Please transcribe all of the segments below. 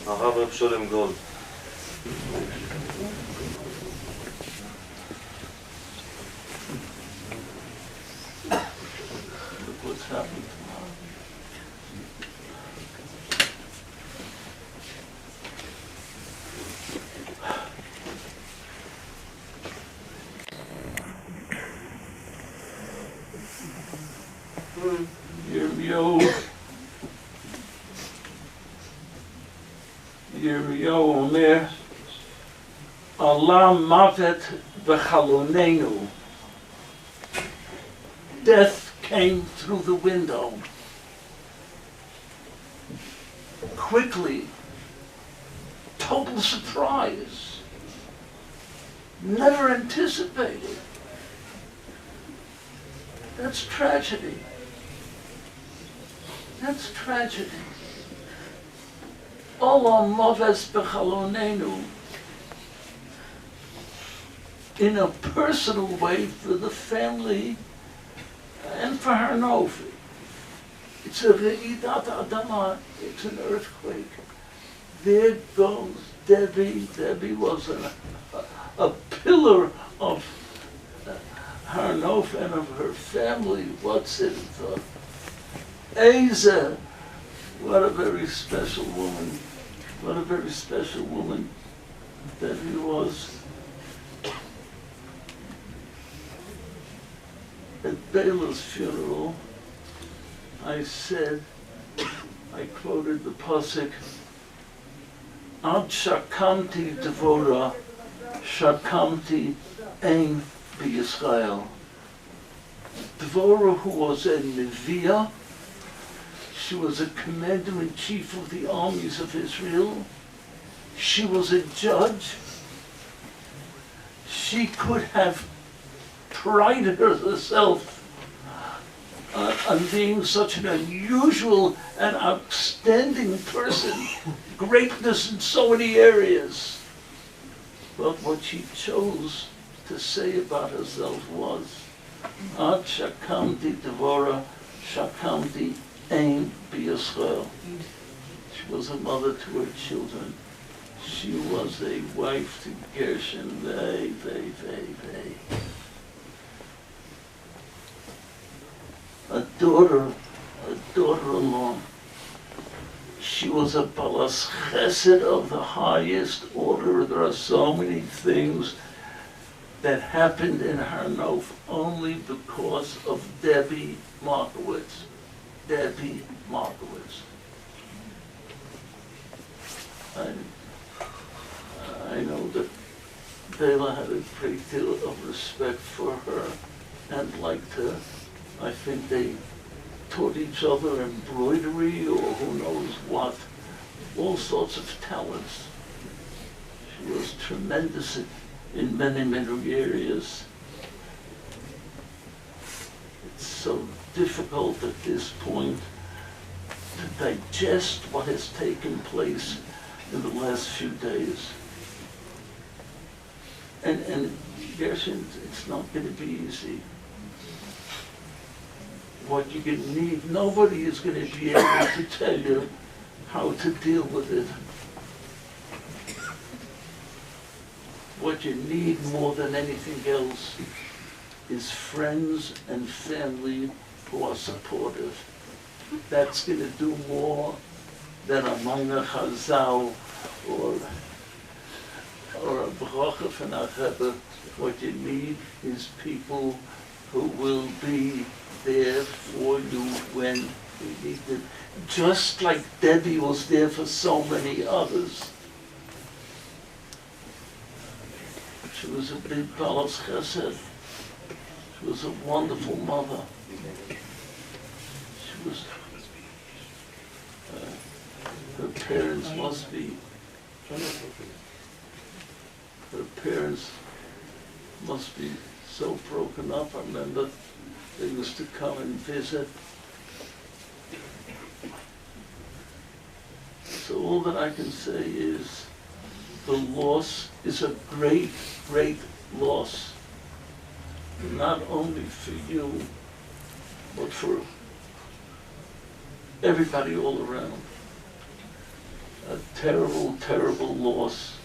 הרב אבשלום גולד. What's happened? ירמיהו אומר, עלה מוות בחלוננו. Death came through the window. Quickly, total surprise. Never anticipated. That's tragedy. That's tragedy. Allah maves bechalonenu. In a personal way for the family and for Harnofi. It's a Re'idat Adama, it's an earthquake. There goes Debbie. Debbie was a pillar of Harnof and of her family. What's it? Eza, what a very special woman. What a very special woman Debbie was. At Bela's funeral, I said, I quoted the pasuk, Ad shakamti devora, shakamti ein b'Yisrael. Devora, who was a Neviah, she was a commander-in-chief of the armies of Israel. She was a judge. She could have prided herself on being such an unusual and outstanding person, greatness in so many areas. But what she chose to say about herself was, Ad shakamti devora, shakamti ein b'Yisrael. She was a mother to her children. She was a wife to Gershon. They. A daughter-in-law. She was a balas chesed of the highest order. There are so many things that happened in Harnof only because of Debbie Markowitz. Debbie Markowitz. I know that Bela had a great deal of respect for her and liked her. I think they taught each other embroidery or who knows what, all sorts of talents. She was tremendous in many, many areas. It's so difficult at this point to digest what has taken place in the last few days. And Gershon, it's not going to be easy. What you're going to need, nobody is going to be able to tell you how to deal with it. What you need more than anything else is friends and family who are supportive. That's going to do more than a minor chazal or a bracha from our Rebbe. What you need is people who will be there for you when you need it. Just like Debbie was there for so many others. She was a big balas chesed. She was a wonderful mother. She was, her parents must be so broken up. I remember they used to come and visit. So all that I can say is the loss is a great, great loss. Not only for you, but for everybody all around. a terrible, terrible loss.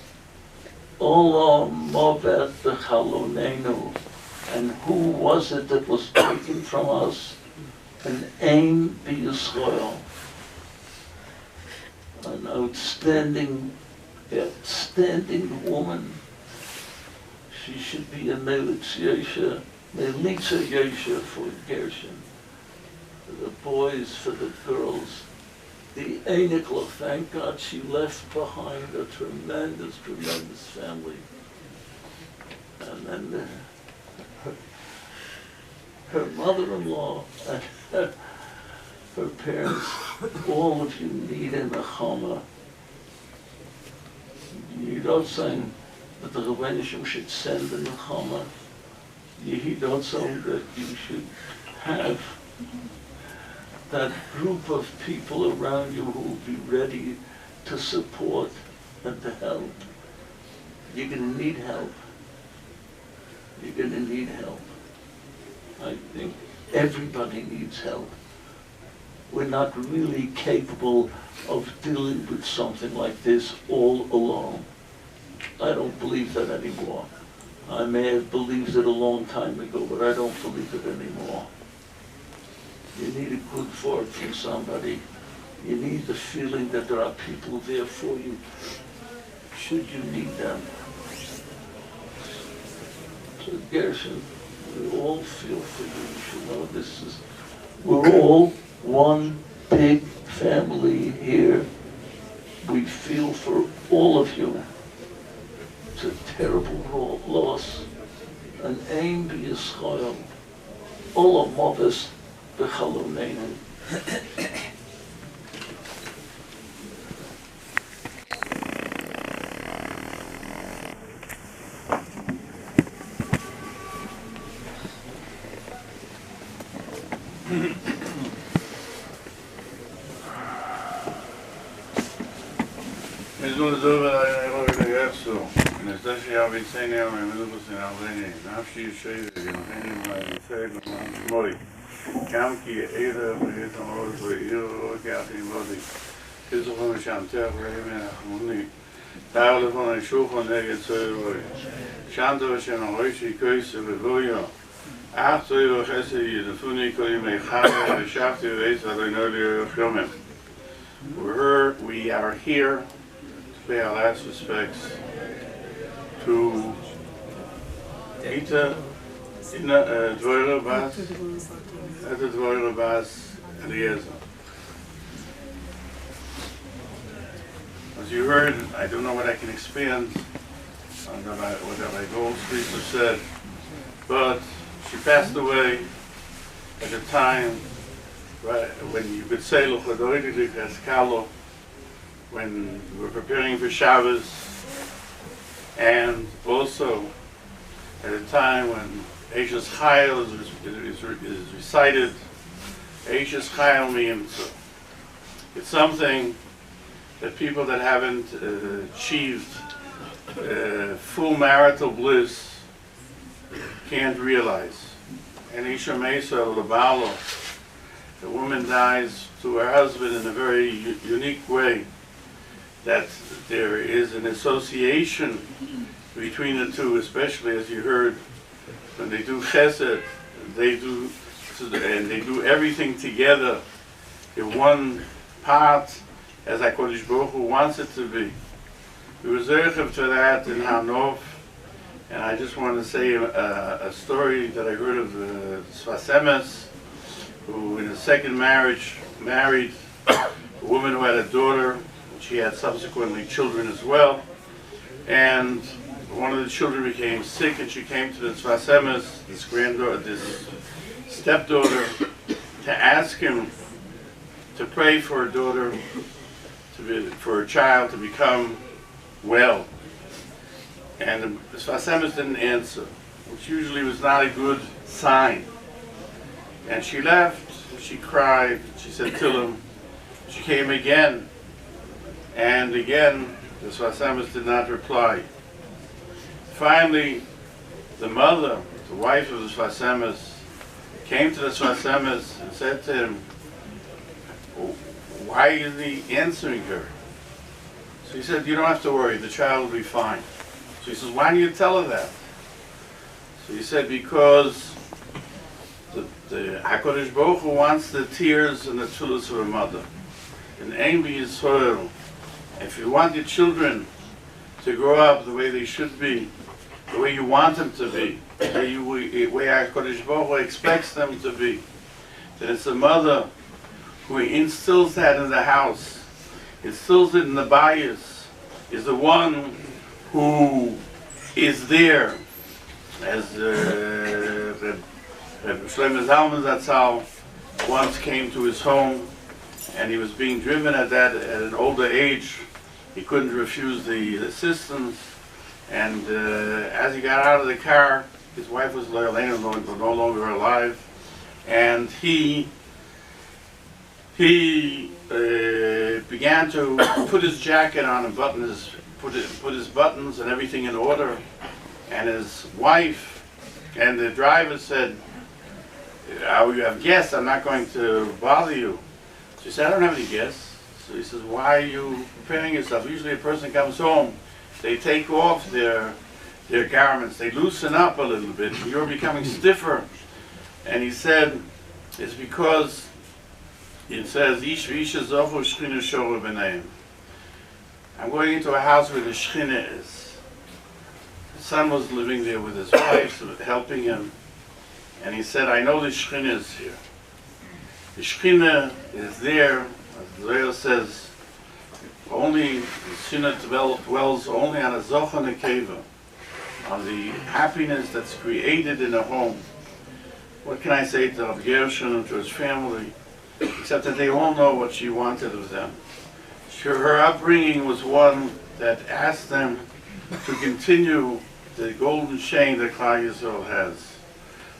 Ola Movet Bechalonenu. And who was it that was taken from us? An Aim B'Yisrael. An outstanding woman. She should be a Melitza Yosha for Gershon. For the boys, for the girls. The Einikla, thank God she left behind a tremendous, tremendous family. And then her mother-in-law and her parents, all of you need a nechama. You don't say that the Rebbeinu should send a nechama. You don't say that you should have that group of people around you who will be ready to support and to help. You're going to need help. You're going to need help. I think everybody needs help. We're not really capable of dealing with something like this all alone. I don't believe that anymore. I may have believed it a long time ago, but I don't believe it anymore. You need a good word from somebody. You need the feeling that there are people there for you, should you need them. So Gershon, we all feel for you. You know, we're all one big family here. We feel for all of you. It's a terrible loss. An Aim B'Yisrael. Olam Moves B'Chaloneinu. We are here to pay our last respects to Ita Dvoira Bas Eliezer. As you heard, I don't know what I can expand on what Rabbi Goldstreet said, but she passed away at a time when you could say when we're preparing for Shabbos, and also at a time when Eishes Chayil is recited. Eishes Chayil means it's something that people that haven't achieved full marital bliss can't realize. And Isha Mesa Labalo, the woman dies to her husband in a very unique way, that there is an association between the two, especially as you heard, when they do chesed, they do everything together in one part, as HaKadosh Baruch Hu wants it to be. We were zerchev to that in Hanov, and I just want to say a story that I heard of Sfas Emes, who in a second marriage married a woman who had a daughter. She had subsequently children as well, and one of the children became sick, and she came to the Sfas Emes, this stepdaughter, to ask him to pray for her daughter, for her child to become well. And the Sfas Emes didn't answer, which usually was not a good sign. And she left, she cried, she said Tillim. She came again, and again the Sfas Emes did not reply. Finally, the mother, the wife of the Sfas Emes, came to the Sfas Emes and said to him, why isn't he answering her? So he said, you don't have to worry, the child will be fine. So he says, why do you tell her that? So he said, because the HaKadosh Baruch Hu wants the tears and the tefillos of a mother. And Ein B'Yisrael, if you want your children to grow up the way they should be, the way you want them to be, the way HaKadosh Baruch Hu expects them to be, then it's the mother who instills that in the house, instills it in the bias, is the one who is there, as Shlomo Zalman Zatzal once came to his home, and he was being driven at an older age. He couldn't refuse the assistance, and as he got out of the car, his wife was no longer alive, and he began to put his jacket on and put his buttons and everything in order, and his wife and the driver said, "Oh, you have guests, I'm not going to bother you." She said, "I don't have any guests." So he says, "Why are you preparing yourself? Usually a person comes home, they take off their garments, they loosen up a little bit, and you're becoming stiffer." And he said, it's because it says, "Ish v'isha zochu shchina shora b'neim." I'm going into a house where the shchina is. His son was living there with his wife, so helping him. And he said, "I know the shchina is here. The shchina is there," as the Zohar says, only the shchina dwells only on a zoch and a keva, on the happiness that's created in a home. What can I say to Rav Gershon and to his family, except that they all know what she wanted of them. Her upbringing was one that asked them to continue the golden chain that Klal Yisrael has.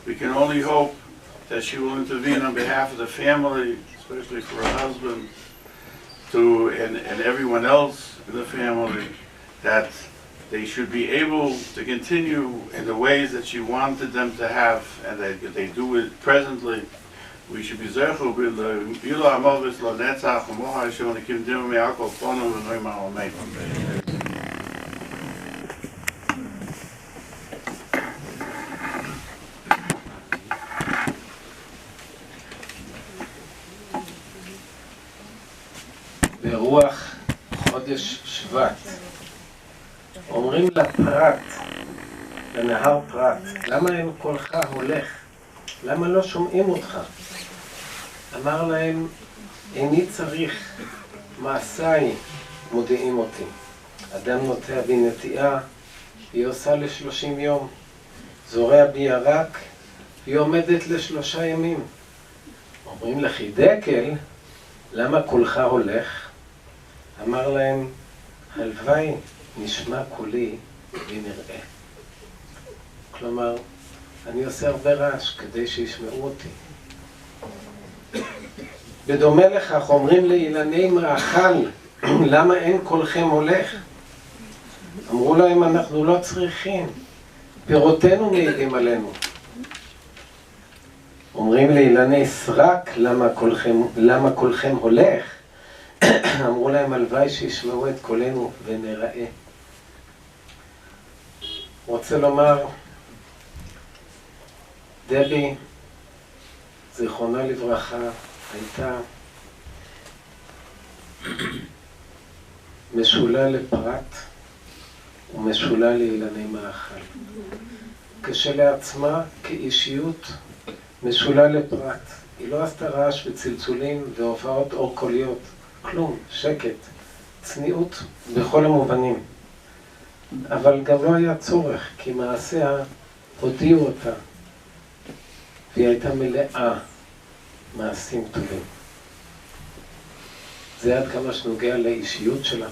We can only hope that she will intervene on behalf of the family, especially for her husband, and everyone else in the family, that they should be able to continue in the ways that she wanted them to have, and that they do it presently. We should be zechu b'ilo amovis lo netzach u'moha Hashem onikim dim me'akol ponom v'noim ha'omein. ברוח חודש שבט אומרים לפרט, לנהר פרט, למה אין קולך הולך? למה לא שומעים אותך? אמר להם, איני צריך, מעשיי מודיעים אותי. אדם נוטע בי נטיעה, היא עושה ל30 יום. זורע בי ירק, היא עומדת ל3 ימים. אומרים לחידקל, למה קולך הולך? אמר להם, הלוואי נשמע קולי ונראה. כלומר, אני עושה הרבה רעש כדי שישמעו אותי. בדומה לכך אומרים לאילני מאכל, למה אין קולכם הולך? אמרו להם, אנחנו לא צריכים, פירותינו מעידים עלינו. אומרים לאילני סרק, למה קולכם הולך? אמרו להם, הלוואי שישמעו את קולנו ונראה. רוצה לומר, דבי, זיכרונה לברכה, הייתה משולה לפרט ומשולה לאילני מאכל. כשלעצמה, כאישיות, משולה לפרט. היא לא עשתה רעש וצלצולים והופעות אור קוליות. כלום, שקט, צניעות בכל המובנים. אבל גם לא היה צורך, כי מעשיה הודיעו אותה. והיא הייתה מלאה מעשים טובים. זה עד כמה שנוגע לאישיות שלה,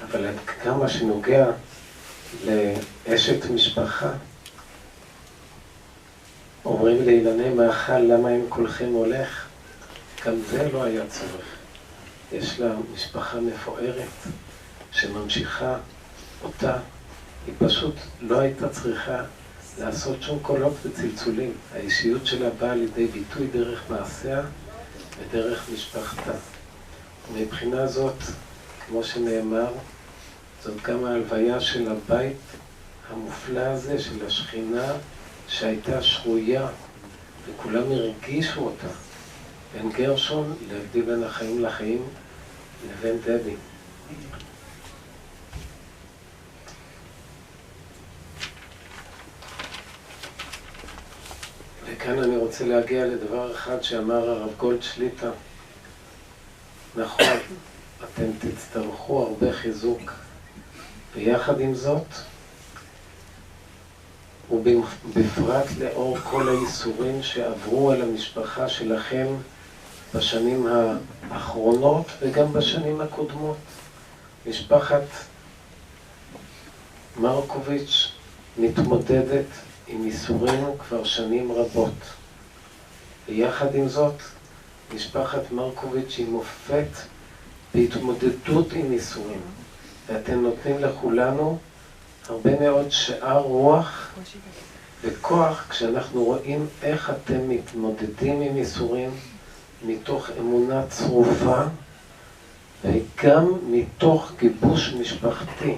אבל עד כמה שנוגע לאשת משפחה. אומרים לאילני מאכל, למה אין קולכם הולך? גם זה לא היה צורך. יש לה משפחה מפוארת שממשיכה אותה. היא פשוט לא הייתה צריכה לעשות שום קולות וצלצולים. האישיות שלה באה לידי ביטוי דרך מעשיה ודרך משפחתה. מבחינה זאת, כמו שנאמר, זאת גם ההלוויה של הבית המופלא הזה, של השכינה שהייתה שרויה, וכולם הרגישו אותה. בין גרשון, להבדיל בין החיים לחיים, לבין דבי. וכאן אני רוצה להגיע לדבר אחד שאמר הרב גולד שליטה. נכון, אתם תצטרכו הרבה חיזוק. ויחד עם זאת, ובפרט לאור כל האיסורים שעברו על המשפחה שלכם בשנים האחרונות וגם בשנים הקודמות. משפחת מרקוביץ' מתמודדת עם איסורים כבר שנים רבות. ויחד עם זאת, משפחת מרקוביץ' היא מופת בהתמודדות עם איסורים. ואתם נותנים לכולנו הרבה מאוד שאר רוח וכוח כשאנחנו רואים איך אתם מתמודדים עם איסורים מתוך אמונה צרופה וגם מתוך גיבוש משפחתי.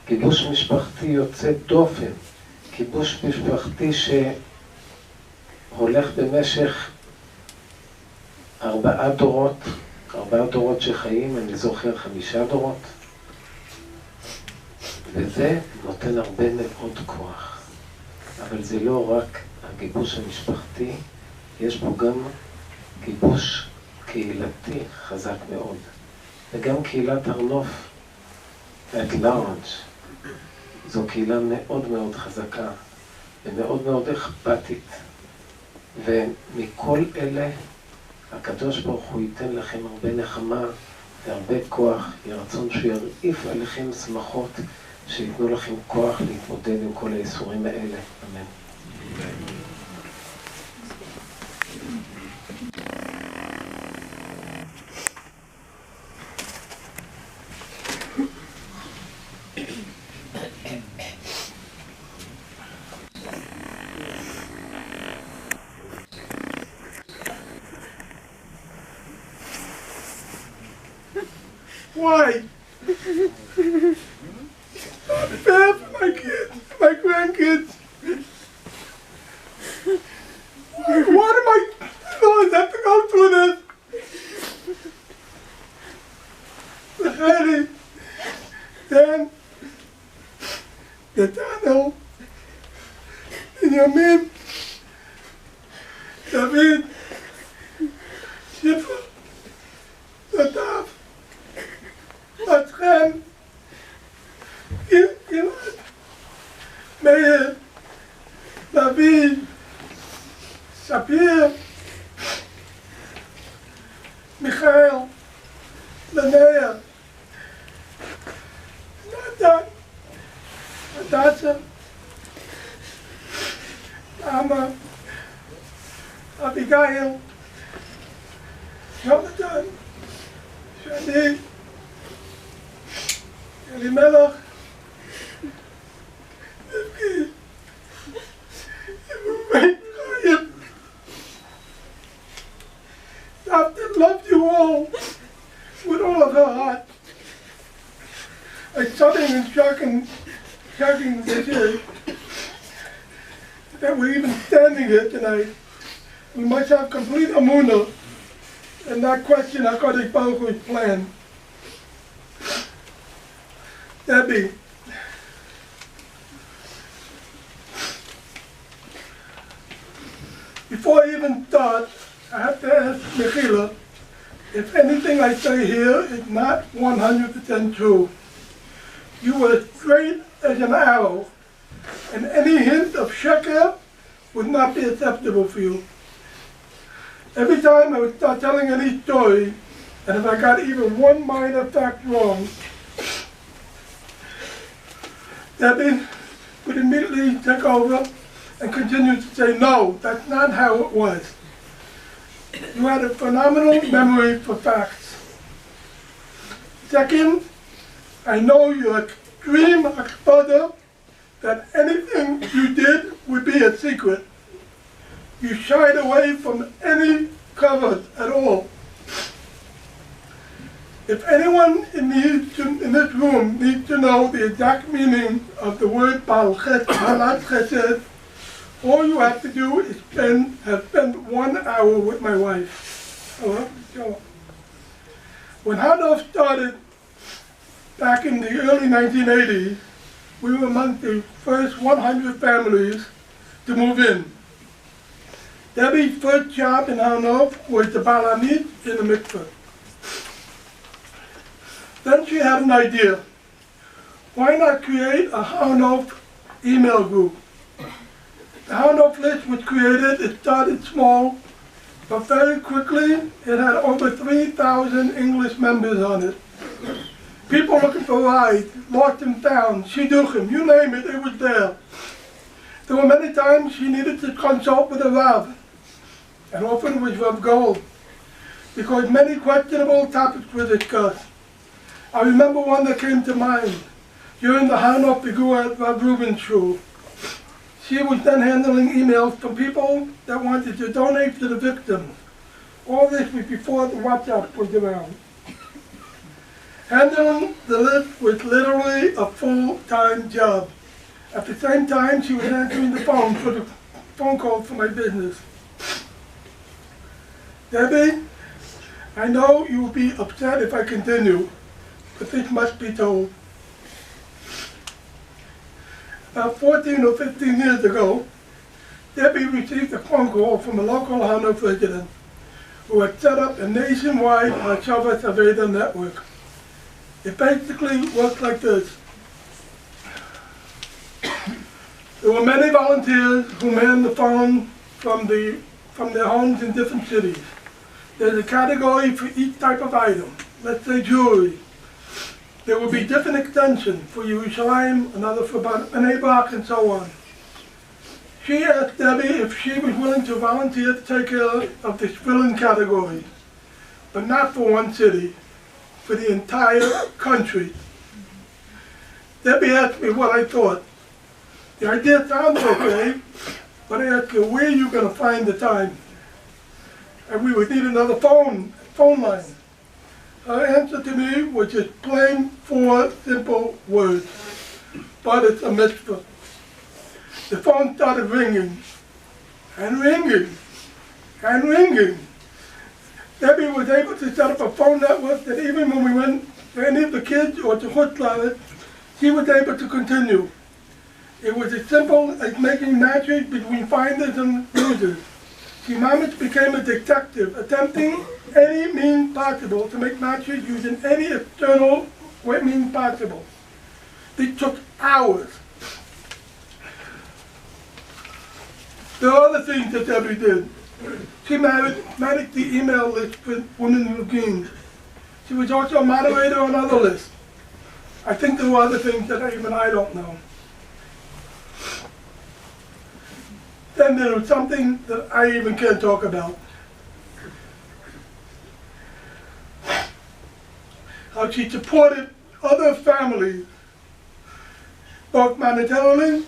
גיבוש משפחתי יוצא דופן, גיבוש משפחתי שהולך במשך 4 דורות, 4 דורות שחיים, אני זוכר 5 דורות, וזה נותן הרבה מאוד כוח. אבל זה לא רק הגיבוש המשפחתי, יש פה גם גיבוש קהילתי חזק מאוד. וגם קהילת הר נוף, at large, זו קהילה מאוד מאוד חזקה ומאוד מאוד אכפתית. ומכל אלה, הקדוש ברוך הוא ייתן לכם הרבה נחמה והרבה כוח, יהיה רצון שירעיף עליכם שמחות, שיתנו לכם כוח להתמודד עם כל האיסורים האלה. אמן. Why? Not fair for my kids, my grandkids. Why do my boys have to go through this? Lady, Dan, Gaetano, Benjamin, David, Shifra, Nadav, Batchen, Gilad, Meir, David, Shapir, Michael, Linnea, Nathan, Natasha, Amma, Abigail, Jonathan, Shani, Elimelech, Rivki, Chaim. After loved you all with all of her heart. It's sudden and shocking this year that we're even standing here tonight. We must have complete amunah and not question HaKadosh Baruch Hu's plan. Debbie, before I even start, I have to ask Mechila if anything I say here is not 100% true. You were straight as an arrow, and any hint of sheker would not be acceptable for you. Every time I would start telling any story, and if I got even one minor fact wrong, Debbie would immediately take over and continue to say, no, that's not how it was. You had a phenomenal memory for facts. Second, I know your extreme akpada that anything you did would be a secret. You shied away from any cover at all. If anyone in this room needs to know the exact meaning of the word Balat Chesed, all you have to do is spend 1 hour with my wife. When Hanof started back in the early 1980s, we were among the first 100 families to move in. Debbie's first job in Hanof was the Balamit in the mikveh. Then she had an idea. Why not create a Hanof email group? The Hanof list was created. It started small, but very quickly it had over 3,000 English members on it. People looking for rides, lost and found, shidduchim, you name it, it was there. There were many times she needed to consult with a Rav, and often it was Rav Gold, because many questionable topics were discussed. I remember one that came to mind during the Hanof Pigua at Rav Reuben's shul. She was then handling emails from people that wanted to donate to the victims. All this was before the WhatsApp was around. Handling the list was literally a full-time job. At the same time, she was answering the phone for the phone calls for my business. Debbie, I know you will be upset if I continue, but this must be told. About 14 or 15 years ago, Debbie received a phone call from a local Hanof resident who had set up a nationwide Hashavas Aveda network. It basically worked like this. There were many volunteers who manned the phone from their homes in different cities. There's a category for each type of item. Let's say jewelry. There will be different extensions for Yerushalayim, another for Bnei Brak, and so on. She asked Debbie if she was willing to volunteer to take care of this filling category, but not for one city, for the entire country. Debbie asked me what I thought. The idea sounded okay, but I asked her, where are you going to find the time? And we would need another phone line. Her answer to me was just plain 4 simple words. But it's a mitzvah. The phone started ringing, and ringing, and ringing. Debbie was able to set up a phone network that even when we went to any of the kids or to Chutzlaret, she was able to continue. It was as simple as making matches between finders and losers. She mamish became a detective, attempting any means possible to make matches using any external means possible. It took hours. There are other things that Debbie did. She managed the email list for Women in Games. She was also a moderator on other lists. I think there were other things that even I don't know. Then there was something that I even can't talk about. How she supported other families, both monetarily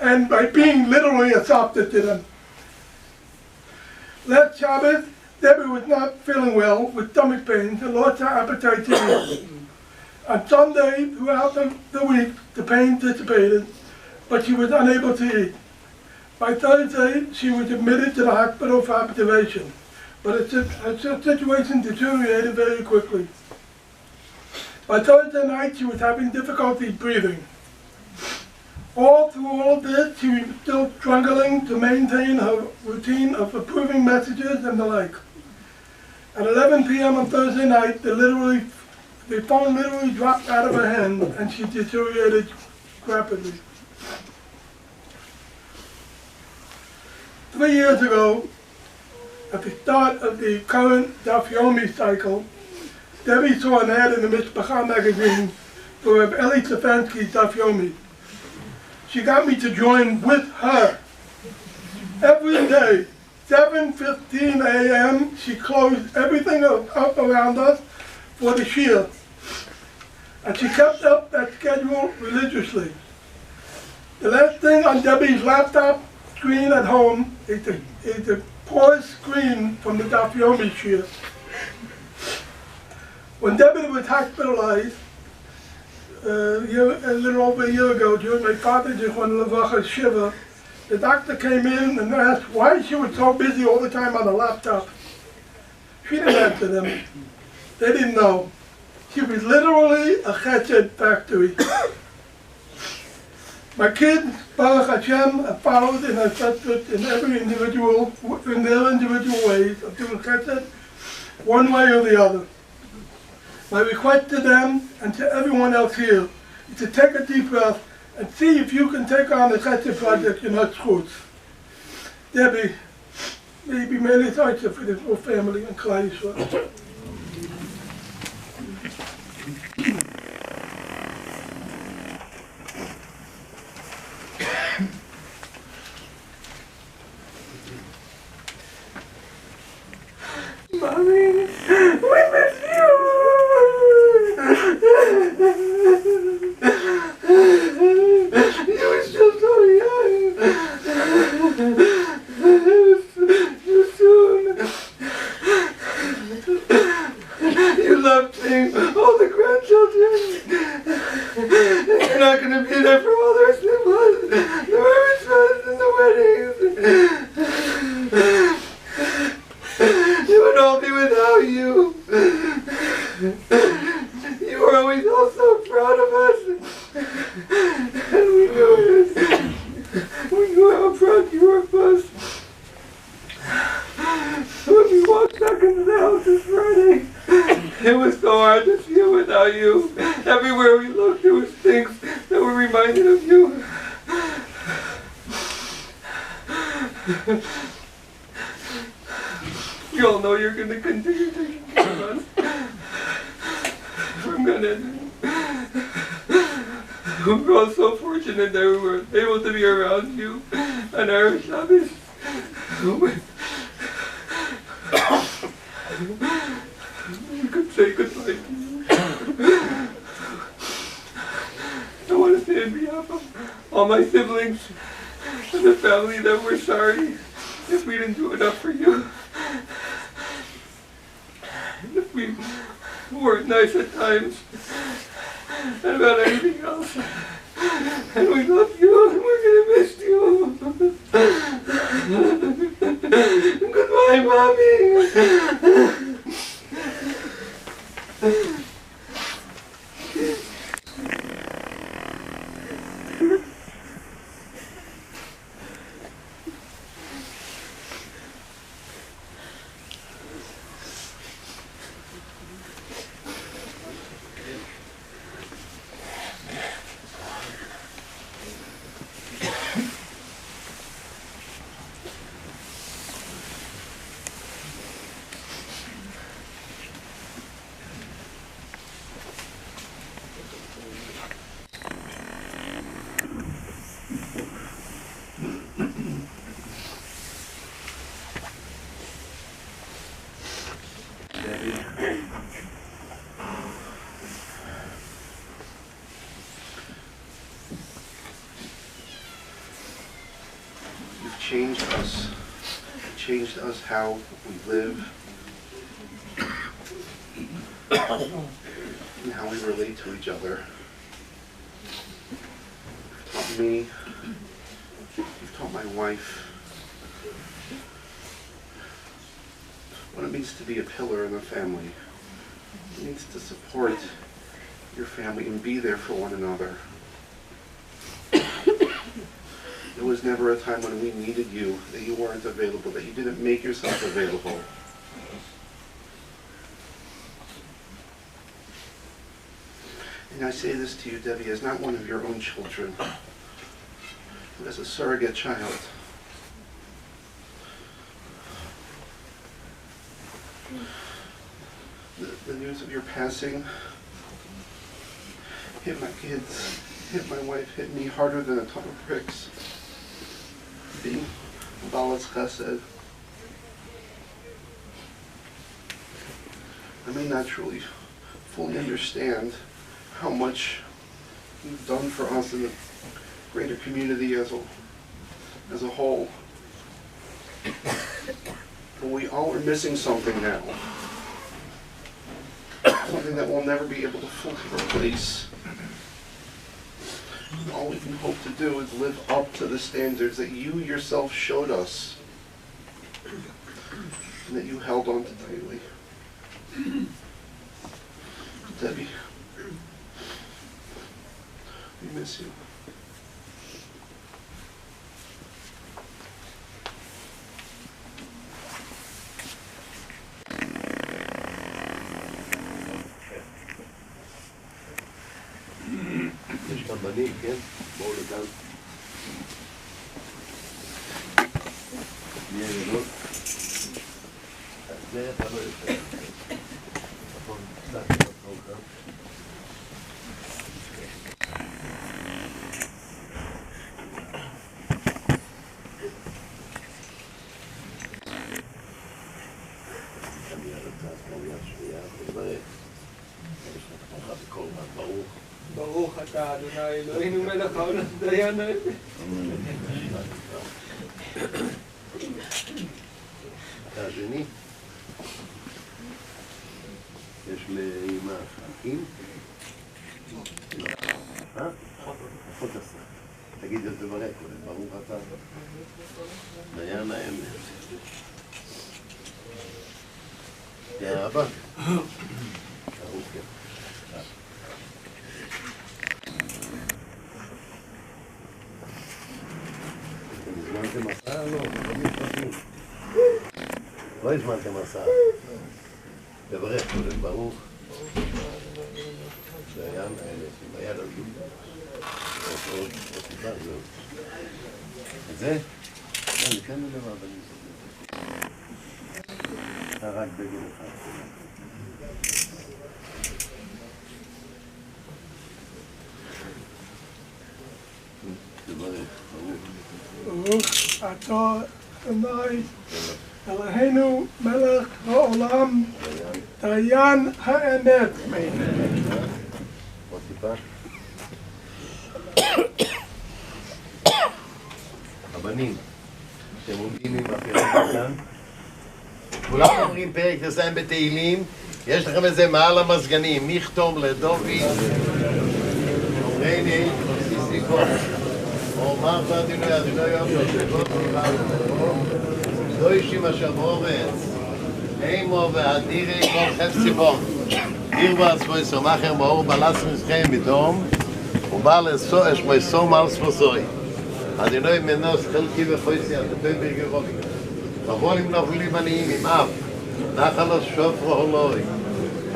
and by being literally a softer to them. Last Shabbos, Debbie was not feeling well with stomach pains and lost her appetite to eat. On Sunday, throughout the week, the pain dissipated, but she was unable to eat. By Thursday, she was admitted to the hospital for observation, but her situation deteriorated very quickly. By Thursday night, she was having difficulty breathing. All through all this, she was still struggling to maintain her routine of approving messages and the like. At 11 p.m. on Thursday night, the phone literally dropped out of her hand and she deteriorated rapidly. 3 years ago, at the start of the current Daf Yomi cycle, Debbie saw an ad in the Mishpacha magazine for Reb Eli Stefanski's Daf Yomi. She got me to join with her. Every day, 7:15 a.m., she closed everything up around us for the Shia. And she kept up that schedule religiously. The last thing on Debbie's laptop screen at home is the pause screen from the Daf Yomi Shia. When Debbie was hospitalized, a little over a year ago, during my father's Levaya Shiva, the doctor came in and asked why she was so busy all the time on the laptop. She didn't answer them. They didn't know. She was literally a chesed factory. My kids, Baruch Hashem, have followed and accepted in their individual ways of doing chesed, one way or the other. My request to them and to everyone else here is to take a deep breath and see if you can take on the chesed project in our schools. Debbie, may you be many thanks for this whole family and Klal Yisrael. Mommy, we miss you. You were still so young. Too soon. You loved seeing all the grandchildren. You're not going to be there for all the rest of the month. The bar mitzvahs and the weddings. It would all be without you. You were always all so proud of us. And we knew it. We knew how proud you were of us. When we walked back into the house this Friday, it was so hard to see it without you. Everywhere we looked, there was things that were reminded of you. We all know you're going to continue taking care of us. We're going to. We're all so fortunate that we were able to be around you on our Shabbos. We could say goodbye to you. I want to say on behalf of all my siblings and the family that we're sorry if we didn't do enough for you. If we weren't nice at times and about anything else. And we love you and we're gonna miss you. Goodbye, Mommy. Changed us. It changed us how we live and how we relate to each other. You've taught me, you've taught my wife what it means to be a pillar in a family. It means to support your family and be there for one another. There was never a time when we needed you, that you weren't available, that you didn't make yourself available. And I say this to you, Debbie, as not one of your own children, but as a surrogate child. The news of your passing hit my kids, hit my wife, hit me harder than a ton of bricks. Being Balas Chesed. I may not truly fully understand how much you've done for us in the greater community as a whole. But we all are missing something now. something that we'll never be able to fully replace. And all we can hope to do is live up to the standards that you yourself showed us and that you held on to tightly. Debbie, we miss you. יש כאן בנים, כן? בואו לכאן. נהיה גדול. זה אתה לא יושב. נכון, קצת נכון כאן. ברוך אתה אדוני אלוהינו מלך העולם דיין האמת. אתה השני? יש לאמא אחים? לא. אחות עשה. תגיד את זה ברק, ברוך אתה. דיין האמת. יא אבא. ברוך כן. הזמנתם מסע? לא, לא מתפתים. לא הזמנתם מסע. לברך קודם, ברוך. דיין האמת, עם היד הזו. עוד טיפה, זהו. את זה? לא, ניתן לי לבד, אני מסתכל. אתה רק בגין אחד. תברך, ברוך. ברוך אתה אדוני אלוהינו מלך העולם דיין האמת. עוד טיפה. הבנים, אתם עומדים עם הפרק כאן. כולם אומרים פרק תסיים בתהילים. יש לכם את זה מעל המזגנים. מי יחתום לדוד? אומרני, סיסיקו. אומר ואדוני, אדוני יום יושבות לא אישים אשר באורץ אימו ואדירי כל חפציבון דיר בעצמו יסומחר מאור בלס מזכם מדום ובא לסוע אשמי סום על ספוסוי אדוני מנוס חלקי וחויסי אטפי ברגי רובי מבולים נבולים עניים עם אף נחלוס שופרו הולוי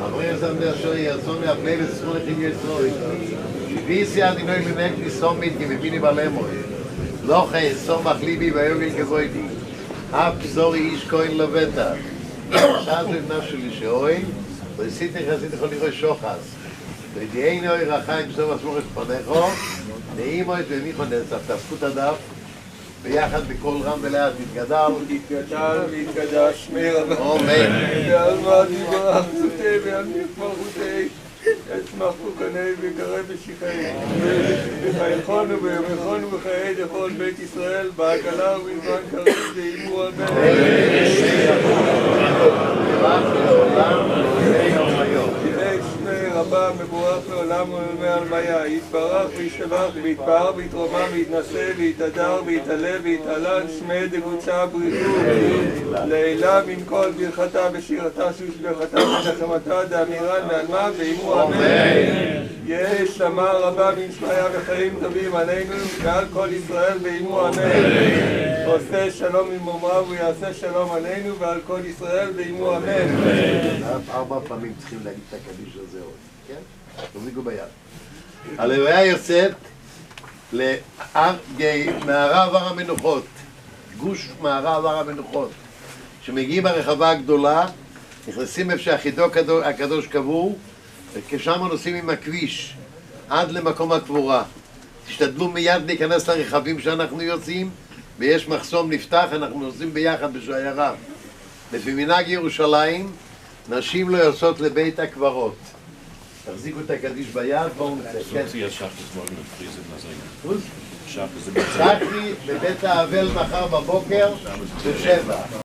אבריר זמדי אשר יעזון מהפני וסכו לכי יסרוי ויסי אדוני לנק לסומית כי מביני בלמוי לא חי סומח ליבי ויוגל גבוידי אף זורי איש כהן לבטח שאז לבנה שלי שאוי ועשיתי יכול לראות שוחס ודייני אוי רחיים בסוף הסמוך את פניכו נעימו את ומיכו נצח תפקות הדף ביחד בכל רם ולאט מתגדל והתקדש שמי רבה אמן ועלמד יברך צוטי וימליך מלכותי יצמחו קני וקרא בשיחי וחייכונו ויומכונו וחיי דכל בית ישראל בהקלה ובזמן קריב ואימו אמן יראה שמי רבה מבורך לעולם ולמי הלמיה יתברך וישתבח ויתפאר ויתרומם ויתנשא ויתהדר ויתעלה ויתעלן שמי דקודשה בריחו לעילה מן כל ברכתה ושירתה שהושבחתה ונחמתה דאמירן מעלמה ואימו אמן יהא שלמה רבה מן שמיה וחיים טובים עלינו ועל כל ישראל ואימו אמן עושה שלום ממרומיו ויעשה שלום עלינו ועל כל ישראל ואימו אמן 4 פעמים צריכים להגיד את הקדיש הזה עוד, כן? תחזיקו ביד. הלוויה יוצאת למערב הר המנוחות, גוש מערב הר המנוחות. כשמגיעים ברחבה הגדולה, נכנסים איפה שהחידו הקדוש קבור, וכשם נוסעים עם הכביש עד למקום הקבורה. תשתדלו מיד להיכנס לרכבים שאנחנו יוצאים, ויש מחסום נפתח, אנחנו נוסעים ביחד בשיירה. לפי מנהג ירושלים, נשים לא יוצאות לבית הקברות. תחזיקו את הקדיש ביד, בואו נצא. שחי בבית האבל מחר בבוקר ב7.